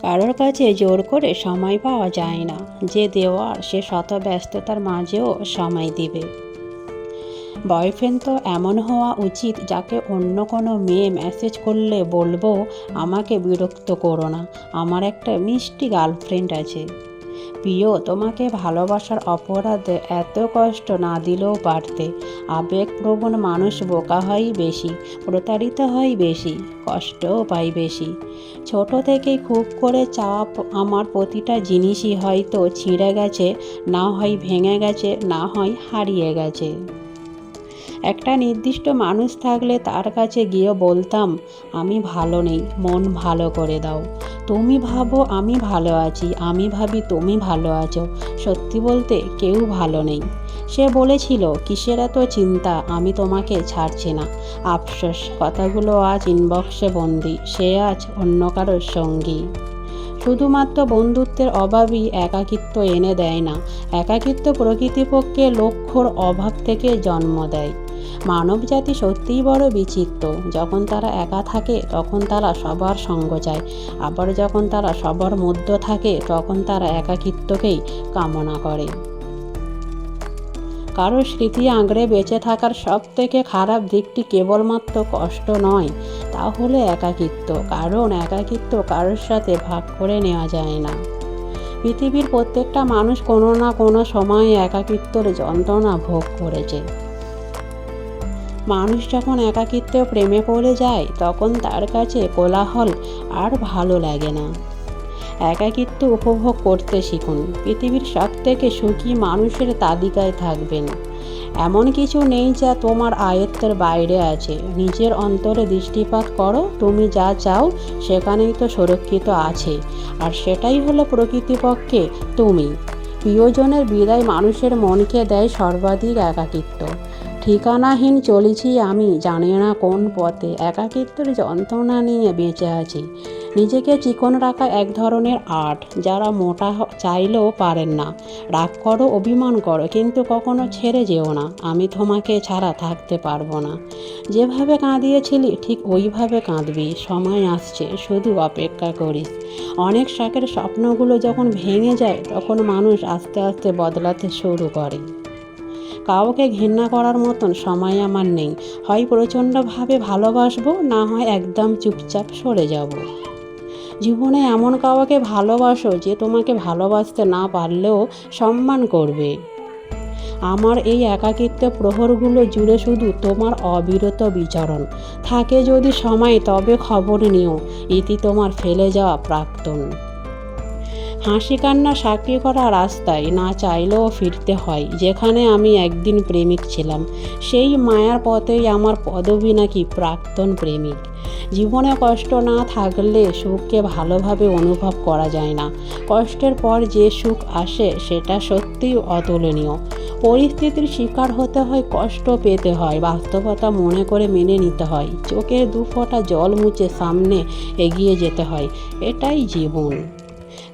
কারোর কাছে জোর করে সময় পাওয়া যায় না। যে দেওয়ার সে শত ব্যস্ততার মাঝেও সময় দিবে। বয়ফ্রেন্ড তো এমন হওয়া উচিত যাকে অন্য কোনো মেয়ে মেসেজ করলে বলবো, আমাকে বিরক্ত করো না, আমার একটা মিষ্টি গার্লফ্রেন্ড আছে। প্রিয়, তোমাকে ভালোবাসার অপরাধে এত কষ্ট না দিলেও পারতে। আবেগপ্রবণ মানুষ বোকা হয় বেশি, প্রতারিত হয় বেশি, কষ্টও পায় বেশি। ছোট থেকেই খুব করে চাওয়া আমার প্রতিটা জিনিসই হয়তো ছিঁড়ে গেছে, না হয় ভেঙে গেছে, না হয় হারিয়ে গেছে। একটা নির্দিষ্ট মানুষ থাকলে তার কাছে গিয়ে বলতাম, আমি ভালো নেই, মন ভালো করে দাও। তুমি ভাবো আমি ভালো আছি, আমি ভাবি তুমি ভালো আছো। সত্যি বলতে কেউ ভালো নেই। সে বলেছিল, কিসের এত চিন্তা, আমি তোমাকে ছাড়ছি না। আফসোস, কথাগুলো আজ ইনবক্সে বন্দি, সে আজ অন্য কারোর সঙ্গী। শুধুমাত্র বন্ধুত্বের অভাবই একাকিত্ব এনে দেয় না। একাকিত্ব প্রকৃতপক্ষে লক্ষ্যর অভাব থেকে জন্ম দেয়। মানবজাতি সত্যিই বড় বিচিত্র। যখন তারা একা থাকে তখন তারা সবার সঙ্গ চায়, আবার যখন তারা সবার মধ্যে থাকে তখন তারা একাকিত্বকেই কামনা করে। কারো স্মৃতি আঁকড়ে বেঁচে থাকার সব থেকে খারাপ দিকটি কেবলমাত্র কষ্ট নয়, তা হলো একাকিত্ব। কারণ একাকিত্ব কারোর সাথে ভাগ করে নেওয়া যায় না। পৃথিবীর প্রত্যেকটা মানুষ কোনো না কোনো সময় একাকিত্বের যন্ত্রণা ভোগ করেছে। মানুষ যখন একাকিত্বে প্রেমে পড়ে যায় তখন তার কাছে কোলাহল আর ভালো লাগে না। একাকিত্ব উপভোগ করতে শিখুন। পৃথিবীর সব থেকে সুখী মানুষের তালিকায় থাকবেন। এমন কিছু নেই যা তোমার আয়ত্তের বাইরে আছে। নিজের অন্তরে দৃষ্টিপাত করো, তুমি যা চাও সেখানেই তো সুরক্ষিত আছে, আর সেটাই হলো প্রকৃতপক্ষে তুমি। প্রিয়জনের বিদায় মানুষের মনকে দেয় সর্বাধিক একাকিত্ব। ঠিকানাহীন চলেছি আমি, জানি না কোন পথে, একাকিত্বের যন্ত্রণা নিয়ে বেঁচে আছি। নিজেকে চিকন রাখা এক ধরনের আর্ট, যারা মোটা চাইলেও পারেন না। রাগ করো, অভিমান করো, কিন্তু কখনো ছেড়ে যেও না। আমি তোমাকে ছাড়া থাকতে পারবো না। যেভাবে কাঁদিয়েছিলি ঠিক ওইভাবে কাঁদবি। সময় আসছে, শুধু অপেক্ষা করিস। অনেক শখের স্বপ্নগুলো যখন ভেঙে যায় তখন মানুষ আস্তে আস্তে বদলাতে শুরু করে। কাউকে ঘৃণা করার মতন সময় আমার নেই। হয় প্রচণ্ডভাবে ভালোবাসবো, না হয় একদম চুপচাপ সরে যাব। জীবনে এমন কাউকে ভালোবাসো যে তোমাকে ভালোবাসতে না পারলেও সম্মান করবে। আমার এই একাকিত্ব প্রহরগুলো জুড়ে শুধু তোমার অবিরত বিচরণ। থাকে যদি সময় তবে খবর নিও, ইতি তোমার ফেলে যাওয়া প্রাক্তন। হাসি কান্না সাক্ষী করা রাস্তায় না চাইলেও ফিরতে হয়, যেখানে আমি একদিন প্রেমিক ছিলাম। সেই মায়ার পথেই আমার পদবী নাকি প্রাক্তন প্রেমিক। জীবনে কষ্ট না থাকলে সুখকে ভালোভাবে অনুভব করা যায় না। কষ্টের পর যে সুখ আসে সেটা সত্যিই অতুলনীয়। পরিস্থিতির শিকার হতে হয়, কষ্ট পেতে হয়, বাস্তবতা মনে করে মেনে নিতে হয়, চোখের দুফোঁটা জল মুছে সামনে এগিয়ে যেতে হয়। এটাই জীবন।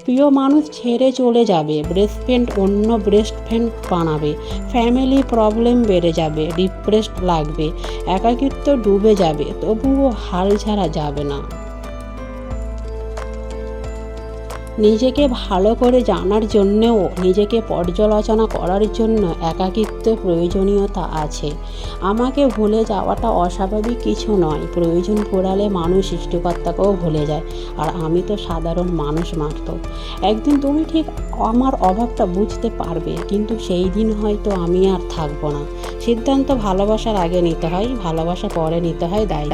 প্রিয় মানুষ ছেড়ে চলে যাবে, বেস্ট ফ্রেন্ড অন্য বেস্ট ফ্রেন্ড বানাবে, ফ্যামিলি প্রবলেম বেড়ে যাবে, ডিপ্রেসড লাগবে, একাকিত্ব ডুবে যাবে, তবুও হাল ছাড়া যাবে না। নিজেকে ভালো করে জানার জন্যেও নিজেকে পর্যালোচনা করার জন্য একাকিত্বের প্রয়োজনীয়তা আছে। আমাকে ভুলে যাওয়াটা অস্বাভাবিক কিছু নয়। প্রয়োজন পড়ালে মানুষ সৃষ্টিকর্তাকেও ভুলে যায়, আর আমি তো সাধারণ মানুষ মাত্র। একদিন তুমি ঠিক আমার অভাবটা বুঝতে পারবে, কিন্তু সেই দিন হয়তো আমি আর থাকবো না। সিদ্ধান্ত ভালোবাসার আগে নিতে হয়, ভালোবাসা পরে নিতে হয় দায়িত্ব।